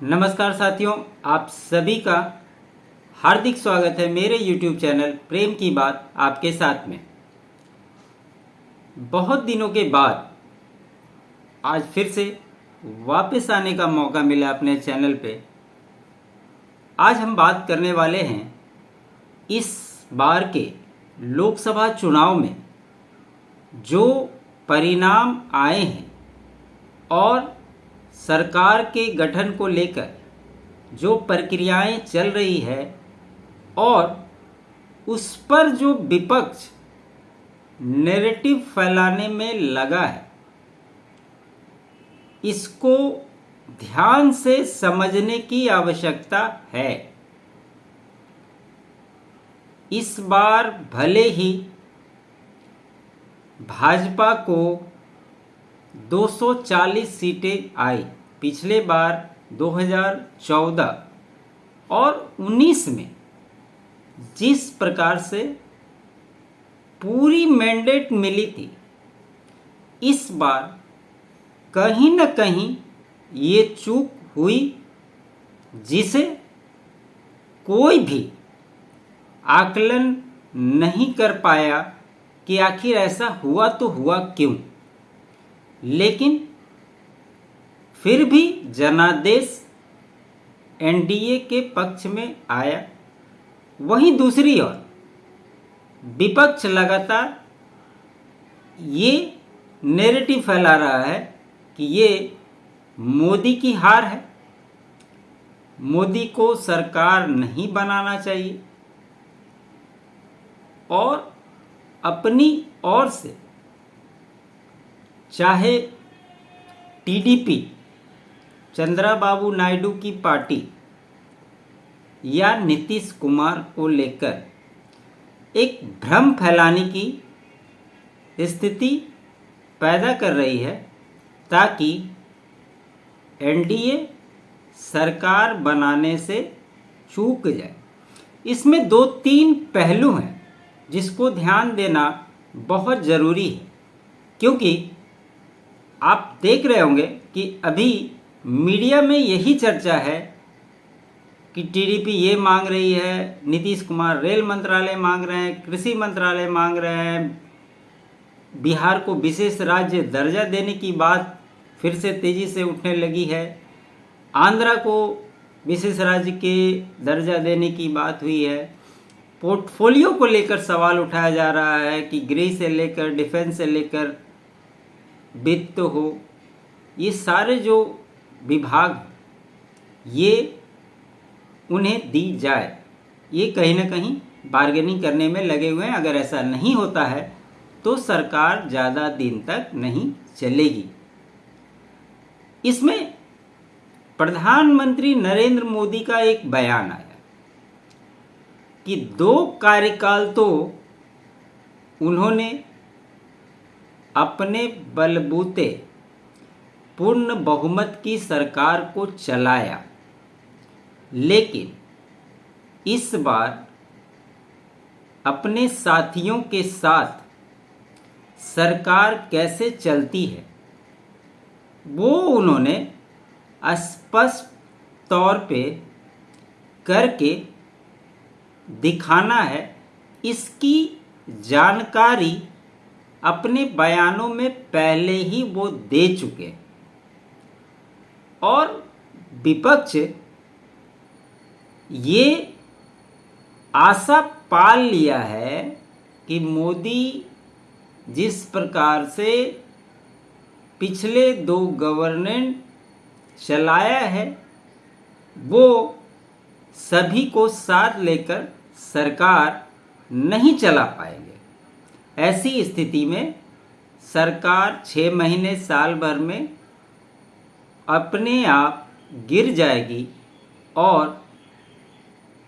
नमस्कार साथियों, आप सभी का हार्दिक स्वागत है मेरे YouTube चैनल प्रेम की बात आपके साथ में। बहुत दिनों के बाद आज फिर से वापस आने का मौका मिला अपने चैनल पे। आज हम बात करने वाले हैं इस बार के लोकसभा चुनाव में जो परिणाम आए हैं और सरकार के गठन को लेकर जो प्रक्रियाएं चल रही है और उस पर जो विपक्ष नैरेटिव फैलाने में लगा है, इसको ध्यान से समझने की आवश्यकता है। इस बार भले ही भाजपा को 240 सीटें आई, पिछले बार 2014 और 19 में जिस प्रकार से पूरी मैंडेट मिली थी, इस बार कहीं न कहीं ये चूक हुई जिसे कोई भी आकलन नहीं कर पाया कि आखिर ऐसा हुआ तो हुआ क्यों। लेकिन फिर भी जनादेश एनडीए के पक्ष में आया। वहीं दूसरी ओर विपक्ष लगातार ये नैरेटिव फैला रहा है कि ये मोदी की हार है, मोदी को सरकार नहीं बनाना चाहिए और अपनी ओर से चाहे टीडीपी चंद्रबाबू नायडू की पार्टी या नीतीश कुमार को लेकर एक भ्रम फैलाने की स्थिति पैदा कर रही है ताकि एनडीए सरकार बनाने से चूक जाए। इसमें दो तीन पहलू हैं जिसको ध्यान देना बहुत ज़रूरी है, क्योंकि आप देख रहे होंगे कि अभी मीडिया में यही चर्चा है कि टीडीपी ये मांग रही है, नीतीश कुमार रेल मंत्रालय मांग रहे हैं, कृषि मंत्रालय मांग रहे हैं, बिहार को विशेष राज्य दर्जा देने की बात फिर से तेज़ी से उठने लगी है, आंध्रा को विशेष राज्य के दर्जा देने की बात हुई है, पोर्टफोलियो को लेकर सवाल उठाया जा रहा है कि गृह से लेकर डिफेंस से लेकर वित्त हो, ये सारे जो विभाग ये उन्हें दी जाए, ये कहीं ना कहीं बार्गेनिंग करने में लगे हुए हैं। अगर ऐसा नहीं होता है तो सरकार ज़्यादा दिन तक नहीं चलेगी। इसमें प्रधानमंत्री नरेंद्र मोदी का एक बयान आया कि 2 कार्यकाल तो उन्होंने अपने बलबूते पूर्ण बहुमत की सरकार को चलाया, लेकिन इस बार अपने साथियों के साथ सरकार कैसे चलती है वो उन्होंने स्पष्ट तौर पे करके दिखाना है। इसकी जानकारी अपने बयानों में पहले ही वो दे चुके और विपक्ष ये आशा पाल लिया है कि मोदी जिस प्रकार से पिछले 2 गवर्नेंस चलाया है वो सभी को साथ लेकर सरकार नहीं चला पाएंगे। ऐसी स्थिति में सरकार 6 महीने साल भर में अपने आप गिर जाएगी और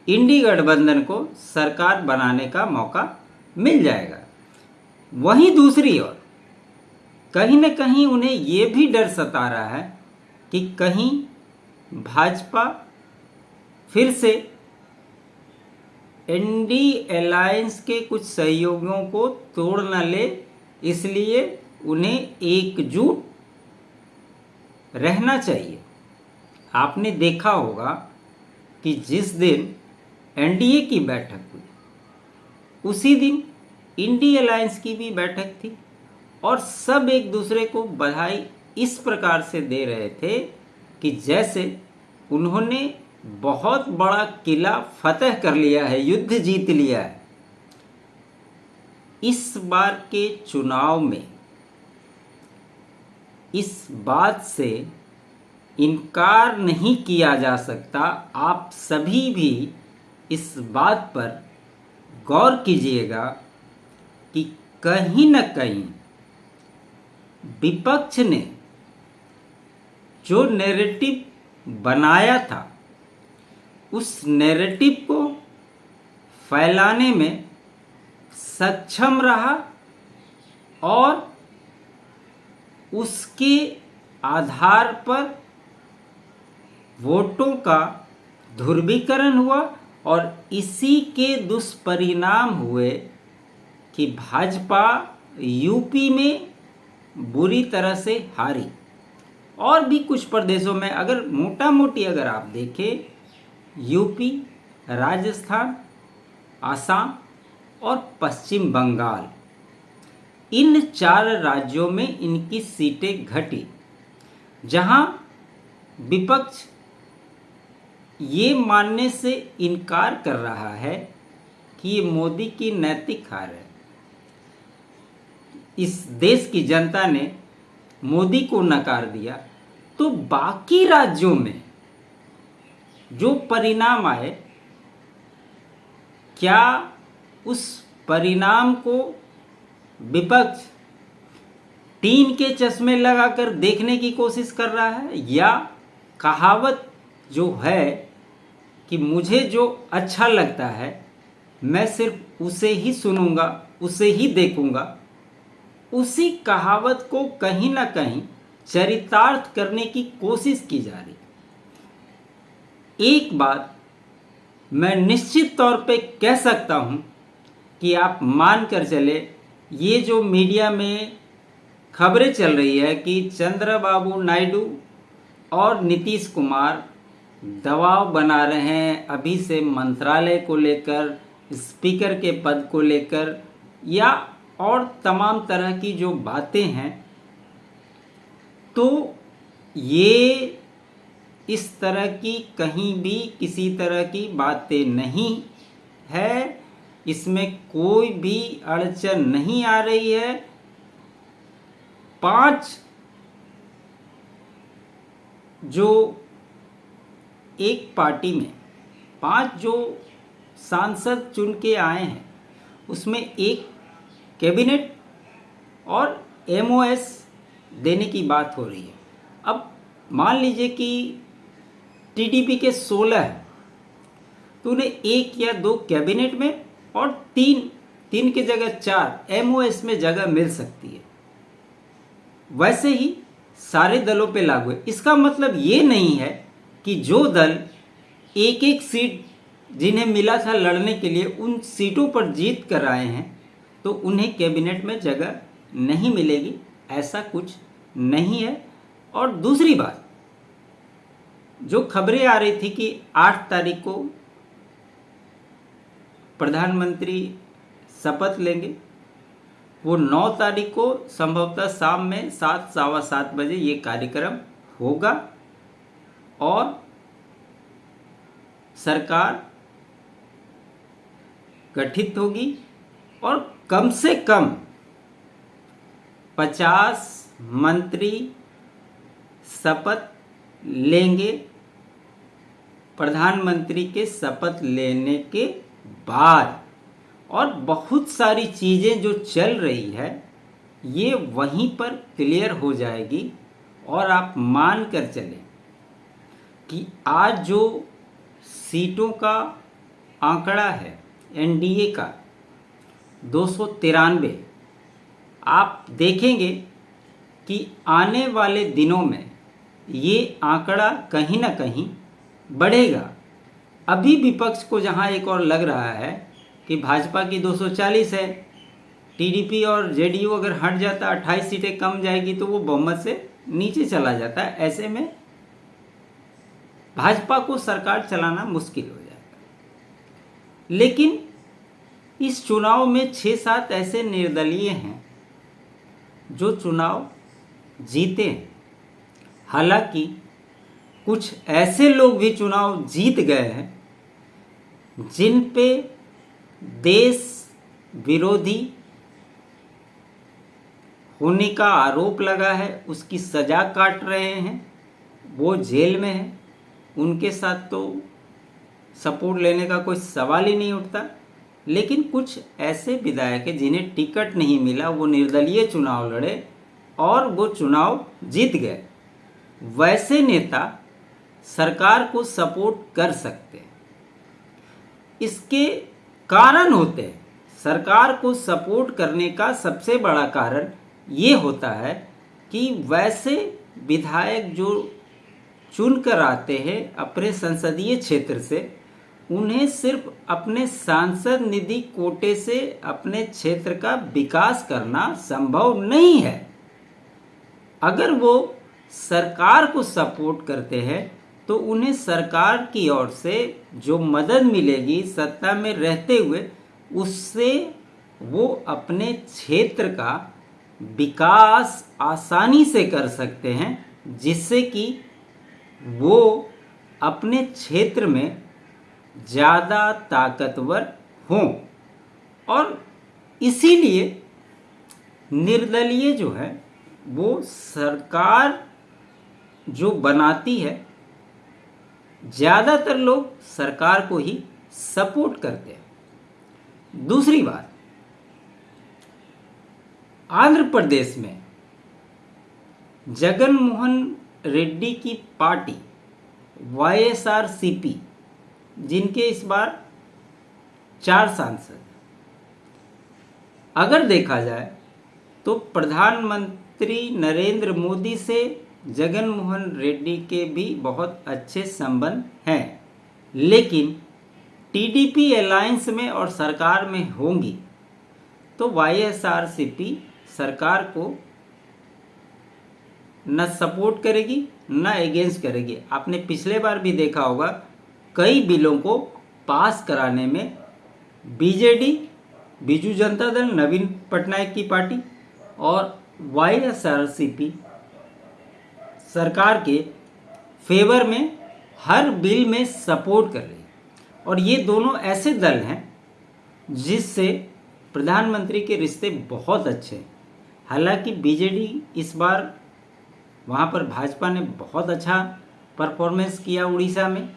इंडी गठबंधन को सरकार बनाने का मौका मिल जाएगा। वहीं दूसरी ओर कहीं न कहीं उन्हें ये भी डर सता रहा है कि कहीं भाजपा फिर से एनडी अलायंस के कुछ सहयोगियों को तोड़ न ले, इसलिए उन्हें एकजुट रहना चाहिए। आपने देखा होगा कि जिस दिन एनडीए की बैठक हुई उसी दिन इंडी अलायंस की भी बैठक थी और सब एक दूसरे को बधाई इस प्रकार से दे रहे थे कि जैसे उन्होंने बहुत बड़ा किला फतह कर लिया है, युद्ध जीत लिया है। इस बार के चुनाव में इस बात से इनकार नहीं किया जा सकता। आप सभी भी इस बात पर गौर कीजिएगा कि कहीं न कहीं विपक्ष ने जो नैरेटिव बनाया था उस नैरेटिव को फैलाने में सक्षम रहा और उसके आधार पर वोटों का ध्रुवीकरण हुआ और इसी के दुष्परिणाम हुए कि भाजपा यूपी में बुरी तरह से हारी। और भी कुछ प्रदेशों में अगर मोटा मोटी अगर आप देखें, यूपी, राजस्थान, आसाम और पश्चिम बंगाल, इन 4 राज्यों में इनकी सीटें घटी, जहां विपक्ष ये मानने से इनकार कर रहा है कि ये मोदी की नैतिक हार है। इस देश की जनता ने मोदी को नकार दिया, तो बाकी राज्यों में जो परिणाम आए, क्या उस परिणाम को विपक्ष टीन के चश्मे लगाकर देखने की कोशिश कर रहा है, या कहावत जो है कि मुझे जो अच्छा लगता है मैं सिर्फ उसे ही सुनूंगा, उसे ही देखूंगा, उसी कहावत को कहीं ना कहीं चरितार्थ करने की कोशिश की जा रही। एक बात मैं निश्चित तौर पे कह सकता हूं कि आप मान कर चले, ये जो मीडिया में खबरें चल रही है कि चंद्रबाबू नायडू और नीतीश कुमार दबाव बना रहे हैं अभी से मंत्रालय को लेकर, स्पीकर के पद को लेकर, या और तमाम तरह की जो बातें हैं, तो ये इस तरह की कहीं भी किसी तरह की बातें नहीं है, इसमें कोई भी अड़चन नहीं आ रही है। 5 जो एक पार्टी में 5 जो सांसद चुन के आए हैं, उसमें एक कैबिनेट और एमओएस देने की बात हो रही है। अब मान लीजिए कि टीडीपी के 16 है, तो उन्हें 1 या 2 कैबिनेट में और 3 की जगह 4 एमओएस में जगह मिल सकती है। वैसे ही सारे दलों पे लागू है। इसका मतलब ये नहीं है कि जो दल एक सीट जिन्हें मिला था लड़ने के लिए उन सीटों पर जीत कर आए हैं तो उन्हें कैबिनेट में जगह नहीं मिलेगी, ऐसा कुछ नहीं है। और दूसरी बात, जो खबरें आ रही थी कि 8 तारीख को प्रधानमंत्री शपथ लेंगे, वो 9 तारीख को संभवतः शाम में 7 सवा 7 बजे ये कार्यक्रम होगा और सरकार गठित होगी और कम से कम 50 मंत्री शपथ लेंगे प्रधानमंत्री के शपथ लेने के बाद। और बहुत सारी चीज़ें जो चल रही है ये वहीं पर क्लियर हो जाएगी। और आप मान कर चलें कि आज जो सीटों का आंकड़ा है एनडीए का 293, आप देखेंगे कि आने वाले दिनों में ये आंकड़ा कहीं ना कहीं बढ़ेगा। अभी विपक्ष को जहां एक और लग रहा है कि भाजपा की 240 है, टीडीपी और जेडीयू अगर हट जाता 28 सीटें कम जाएगी तो वो बहुमत से नीचे चला जाता है। ऐसे में भाजपा को सरकार चलाना मुश्किल हो जाएगा। लेकिन इस चुनाव में 6-7 ऐसे निर्दलीय हैं जो चुनाव जीते हैं। हालांकि कुछ ऐसे लोग भी चुनाव जीत गए हैं जिन पे देश विरोधी होने का आरोप लगा है, उसकी सजा काट रहे हैं, वो जेल में हैं। उनके साथ तो सपोर्ट लेने का कोई सवाल ही नहीं उठता। लेकिन कुछ ऐसे विधायक हैं जिन्हें टिकट नहीं मिला, वो निर्दलीय चुनाव लड़े और वो चुनाव जीत गए। वैसे नेता सरकार को सपोर्ट कर सकते हैं। इसके कारण होते हैं। सरकार को सपोर्ट करने का सबसे बड़ा कारण ये होता है कि वैसे विधायक जो चुनकर आते हैं अपने संसदीय क्षेत्र से, उन्हें सिर्फ अपने सांसद निधि कोटे से अपने क्षेत्र का विकास करना संभव नहीं है। अगर वो सरकार को सपोर्ट करते हैं तो उन्हें सरकार की ओर से जो मदद मिलेगी सत्ता में रहते हुए, उससे वो अपने क्षेत्र का विकास आसानी से कर सकते हैं, जिससे कि वो अपने क्षेत्र में ज़्यादा ताकतवर हों। और इसीलिए निर्दलीय जो है वो सरकार जो बनाती है, ज़्यादातर लोग सरकार को ही सपोर्ट करते हैं। दूसरी बात, आंध्र प्रदेश में जगन मोहन रेड्डी की पार्टी YSRCP, जिनके इस बार 4 सांसद, अगर देखा जाए तो प्रधानमंत्री नरेंद्र मोदी से जगन मोहन रेड्डी के भी बहुत अच्छे संबंध हैं। लेकिन TDP अलायंस में और सरकार में होंगी तो YSRCP सरकार को न सपोर्ट करेगी न अगेंस्ट करेगी। आपने पिछले बार भी देखा होगा, कई बिलों को पास कराने में BJD, बीजू जनता दल, नवीन पटनायक की पार्टी और YSRCP सरकार के फेवर में हर बिल में सपोर्ट कर रही है। और ये दोनों ऐसे दल हैं जिससे प्रधानमंत्री के रिश्ते बहुत अच्छे हैं। हालांकि BJD इस बार वहाँ पर भाजपा ने बहुत अच्छा परफॉर्मेंस किया उड़ीसा में,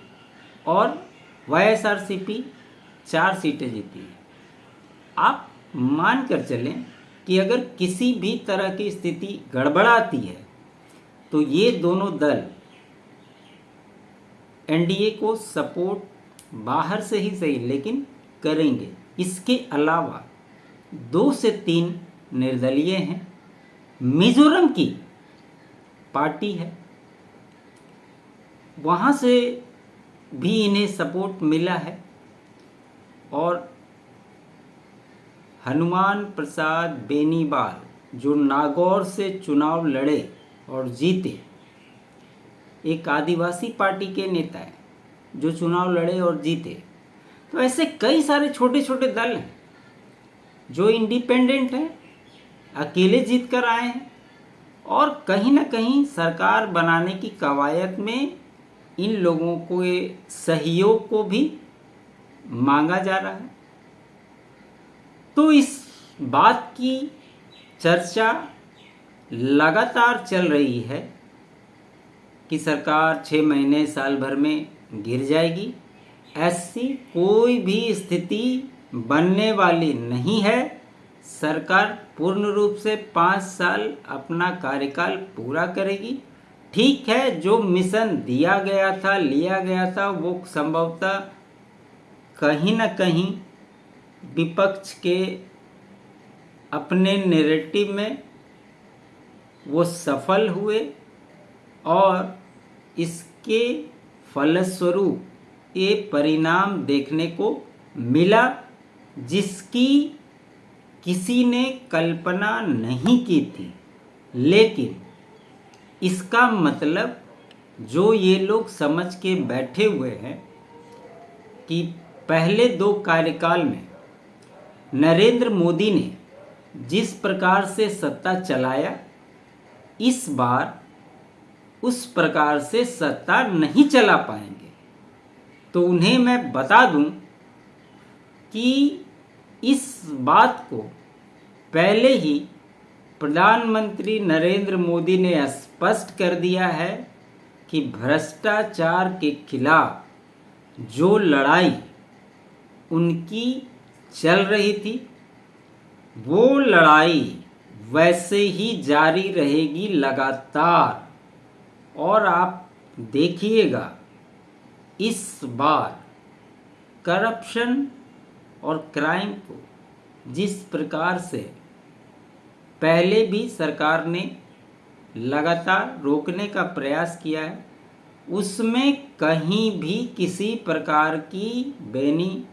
और YSRCP 4 सीटें जीती है। आप मान कर चलें कि अगर किसी भी तरह की स्थिति गड़बड़ाती है तो ये दोनों दल NDA को सपोर्ट बाहर से ही सही लेकिन करेंगे। इसके अलावा 2 से 3 निर्दलीय हैं। मिजोरम की पार्टी है, वहाँ से भी इन्हें सपोर्ट मिला है। और हनुमान प्रसाद बेनीवाल जो नागौर से चुनाव लड़े और जीते, एक आदिवासी पार्टी के नेता हैं जो चुनाव लड़े और जीते। तो ऐसे कई सारे छोटे छोटे दल हैं जो इंडिपेंडेंट हैं, अकेले जीत कर आए हैं, और कहीं ना कहीं सरकार बनाने की कवायद में इन लोगों को सहयोग को भी मांगा जा रहा है। तो इस बात की चर्चा लगातार चल रही है कि सरकार 6 महीने साल भर में गिर जाएगी। ऐसी कोई भी स्थिति बनने वाली नहीं है। सरकार पूर्ण रूप से 5 साल अपना कार्यकाल पूरा करेगी। ठीक है, जो मिशन दिया गया था, लिया गया था, वो संभवतः कहीं ना कहीं विपक्ष के अपने नैरेटिव में वो सफल हुए, और इसके फलस्वरूप ये परिणाम देखने को मिला जिसकी किसी ने कल्पना नहीं की थी। लेकिन इसका मतलब जो ये लोग समझ के बैठे हुए हैं कि पहले 2 कार्यकाल में नरेंद्र मोदी ने जिस प्रकार से सत्ता चलाया, इस बार उस प्रकार से सत्ता नहीं चला पाएंगे। तो उन्हें मैं बता दूं कि इस बात को पहले ही प्रधानमंत्री नरेंद्र मोदी ने स्पष्ट कर दिया है कि भ्रष्टाचार के खिलाफ जो लड़ाई उनकी चल रही थी, वो लड़ाई वैसे ही जारी रहेगी लगातार। और आप देखिएगा, इस बार करप्शन और क्राइम को जिस प्रकार से पहले भी सरकार ने लगातार रोकने का प्रयास किया है, उसमें कहीं भी किसी प्रकार की बेनी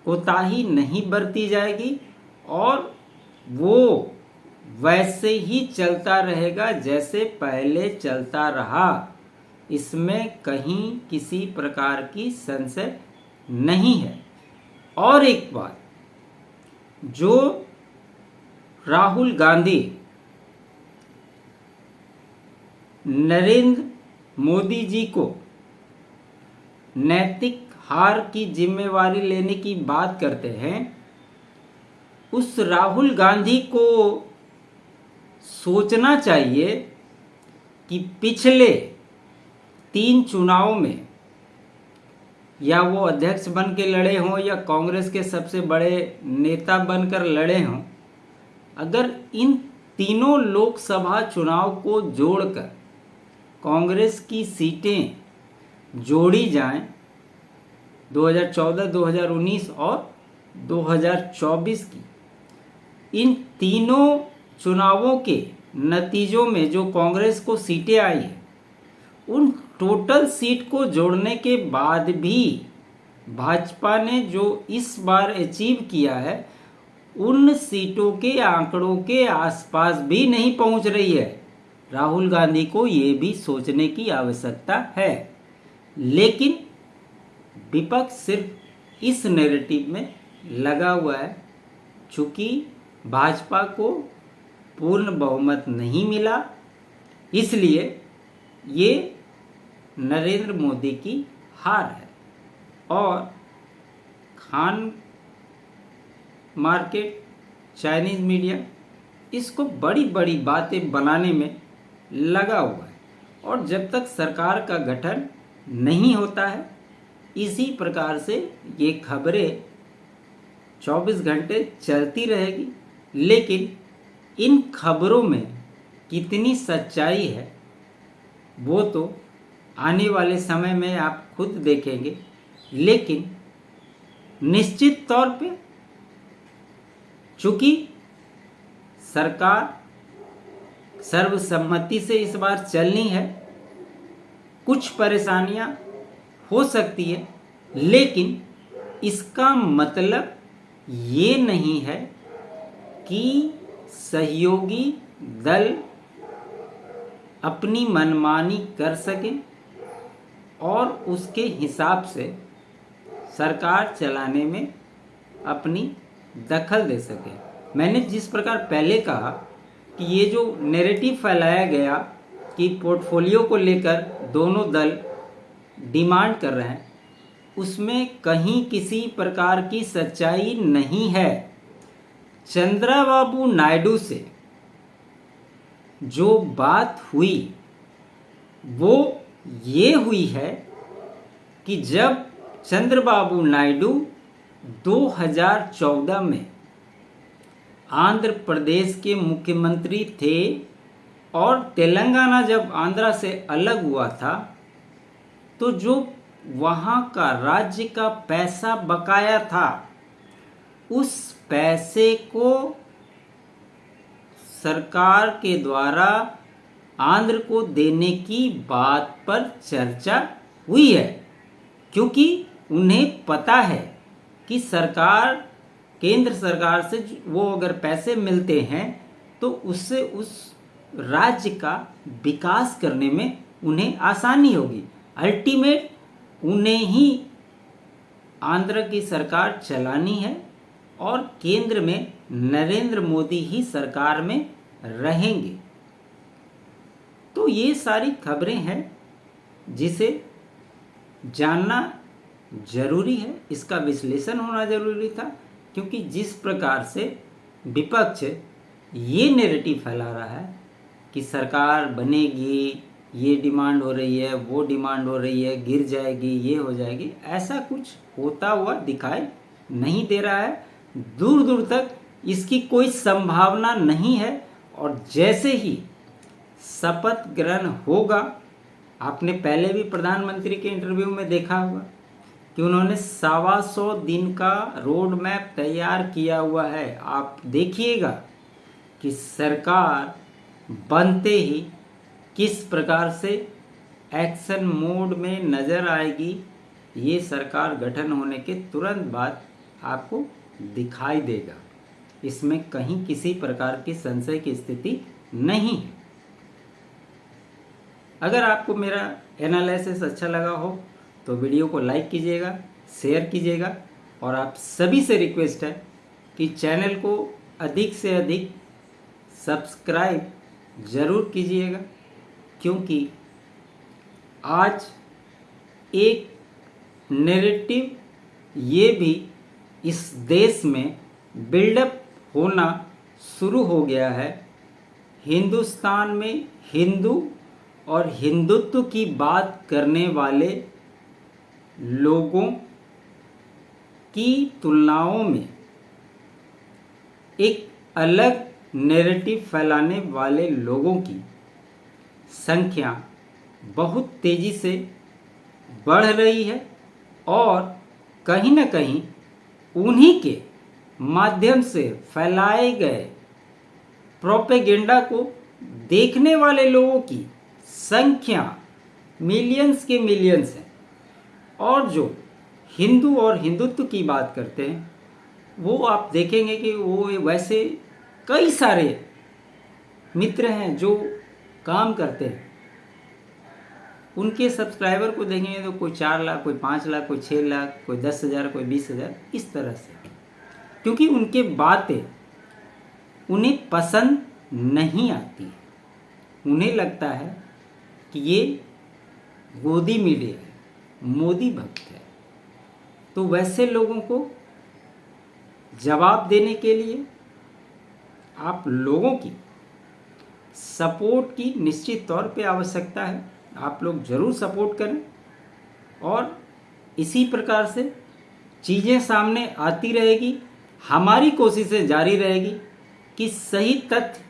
कोताही नहीं बरती जाएगी और वो वैसे ही चलता रहेगा जैसे पहले चलता रहा। इसमें कहीं किसी प्रकार की संशय नहीं है। और एक बात, जो राहुल गांधी नरेंद्र मोदी जी को नैतिक हार की जिम्मेवारी लेने की बात करते हैं, उस राहुल गांधी को सोचना चाहिए कि पिछले 3 चुनाव में या वो अध्यक्ष बन के लड़े हों या कांग्रेस के सबसे बड़े नेता बनकर लड़े हों, अगर इन तीनों लोकसभा चुनाव को जोड़कर कांग्रेस की सीटें जोड़ी जाएं, 2014, 2019 और 2024 की, इन तीनों चुनावों के नतीजों में जो कांग्रेस को सीटें आई है, उन टोटल सीट को जोड़ने के बाद भी भाजपा ने जो इस बार अचीव किया है, उन सीटों के आंकड़ों के आसपास भी नहीं पहुंच रही है। राहुल गांधी को ये भी सोचने की आवश्यकता है। लेकिन विपक्ष सिर्फ इस नैरेटिव में लगा हुआ है, चूँकि भाजपा को पूर्ण बहुमत नहीं मिला, इसलिए ये नरेंद्र मोदी की हार है। और खान मार्केट, चाइनीज़ मीडिया इसको बड़ी बड़ी बातें बनाने में लगा हुआ है। और जब तक सरकार का गठन नहीं होता है, इसी प्रकार से ये खबरें 24 घंटे चलती रहेगी। लेकिन इन खबरों में कितनी सच्चाई है, वो तो आने वाले समय में आप खुद देखेंगे। लेकिन निश्चित तौर पे चूँकि सरकार सर्वसम्मति से इस बार चलनी है, कुछ परेशानियां हो सकती है, लेकिन इसका मतलब ये नहीं है कि सहयोगी दल अपनी मनमानी कर सकें और उसके हिसाब से सरकार चलाने में अपनी दखल दे सके। मैंने जिस प्रकार पहले कहा कि ये जो नैरेटिव फैलाया गया कि पोर्टफोलियो को लेकर दोनों दल डिमांड कर रहे हैं, उसमें कहीं किसी प्रकार की सच्चाई नहीं है। चंद्रबाबू नायडू से जो बात हुई वो ये हुई है कि जब चंद्रबाबू नायडू 2014 में आंध्र प्रदेश के मुख्यमंत्री थे और तेलंगाना जब आंध्रा से अलग हुआ था, तो जो वहाँ का राज्य का पैसा बकाया था, उस पैसे को सरकार के द्वारा आंध्र को देने की बात पर चर्चा हुई है, क्योंकि उन्हें पता है कि सरकार, केंद्र सरकार से वो अगर पैसे मिलते हैं तो उससे उस राज्य का विकास करने में उन्हें आसानी होगी। अल्टीमेट उन्हें ही आंध्र की सरकार चलानी है और केंद्र में नरेंद्र मोदी ही सरकार में रहेंगे। तो ये सारी खबरें हैं जिसे जानना जरूरी है, इसका विश्लेषण होना जरूरी था, क्योंकि जिस प्रकार से विपक्ष ये नैरेटिव फैला रहा है कि सरकार बनेगी, ये डिमांड हो रही है, वो डिमांड हो रही है, गिर जाएगी, ये हो जाएगी, ऐसा कुछ होता हुआ दिखाई नहीं दे रहा है। दूर दूर तक इसकी कोई संभावना नहीं है। और जैसे ही शपथ ग्रहण होगा, आपने पहले भी प्रधानमंत्री के इंटरव्यू में देखा होगा कि उन्होंने 125 दिन का रोड मैप तैयार किया हुआ है। आप देखिएगा कि सरकार बनते ही किस प्रकार से एक्शन मोड में नज़र आएगी। ये सरकार गठन होने के तुरंत बाद आपको दिखाई देगा। इसमें कहीं किसी प्रकार की संशय की स्थिति नहीं है। अगर आपको मेरा एनालिसिस अच्छा लगा हो तो वीडियो को लाइक कीजिएगा, शेयर कीजिएगा, और आप सभी से रिक्वेस्ट है कि चैनल को अधिक से अधिक सब्सक्राइब ज़रूर कीजिएगा, क्योंकि आज एक नैरेटिव ये भी इस देश में बिल्डअप होना शुरू हो गया है। हिंदुस्तान में हिंदू और हिंदुत्व की बात करने वाले लोगों की तुलनाओं में एक अलग नैरेटिव फैलाने वाले लोगों की संख्या बहुत तेज़ी से बढ़ रही है, और कहीं ना कहीं उन्हीं के माध्यम से फैलाए गए प्रोपेगेंडा को देखने वाले लोगों की संख्या मिलियंस के मिलियंस है। और जो हिंदू और हिंदुत्व की बात करते हैं, वो आप देखेंगे कि वो वैसे कई सारे मित्र हैं जो काम करते हैं। उनके सब्सक्राइबर को देखेंगे तो कोई 4 लाख, कोई 5 लाख, कोई 6 लाख, कोई 10,000, कोई 20,000, इस तरह से, क्योंकि उनके बातें उन्हें पसंद नहीं आती। उन्हें लगता है कि ये गोदी मीडिया है, मोदी भक्त है। तो वैसे लोगों को जवाब देने के लिए आप लोगों की सपोर्ट की निश्चित तौर पे आवश्यकता है। आप लोग ज़रूर सपोर्ट करें, और इसी प्रकार से चीज़ें सामने आती रहेगी। हमारी कोशिशें जारी रहेगी कि सही तथ्य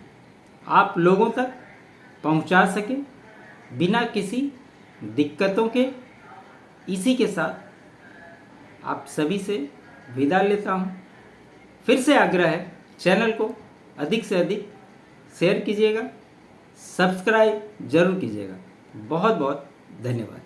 आप लोगों तक पहुंचा सकें बिना किसी दिक्कतों के। इसी के साथ आप सभी से विदा लेता हूं। फिर से आग्रह है, चैनल को अधिक से अधिक शेयर कीजिएगा, सब्सक्राइब जरूर कीजिएगा। बहुत बहुत धन्यवाद।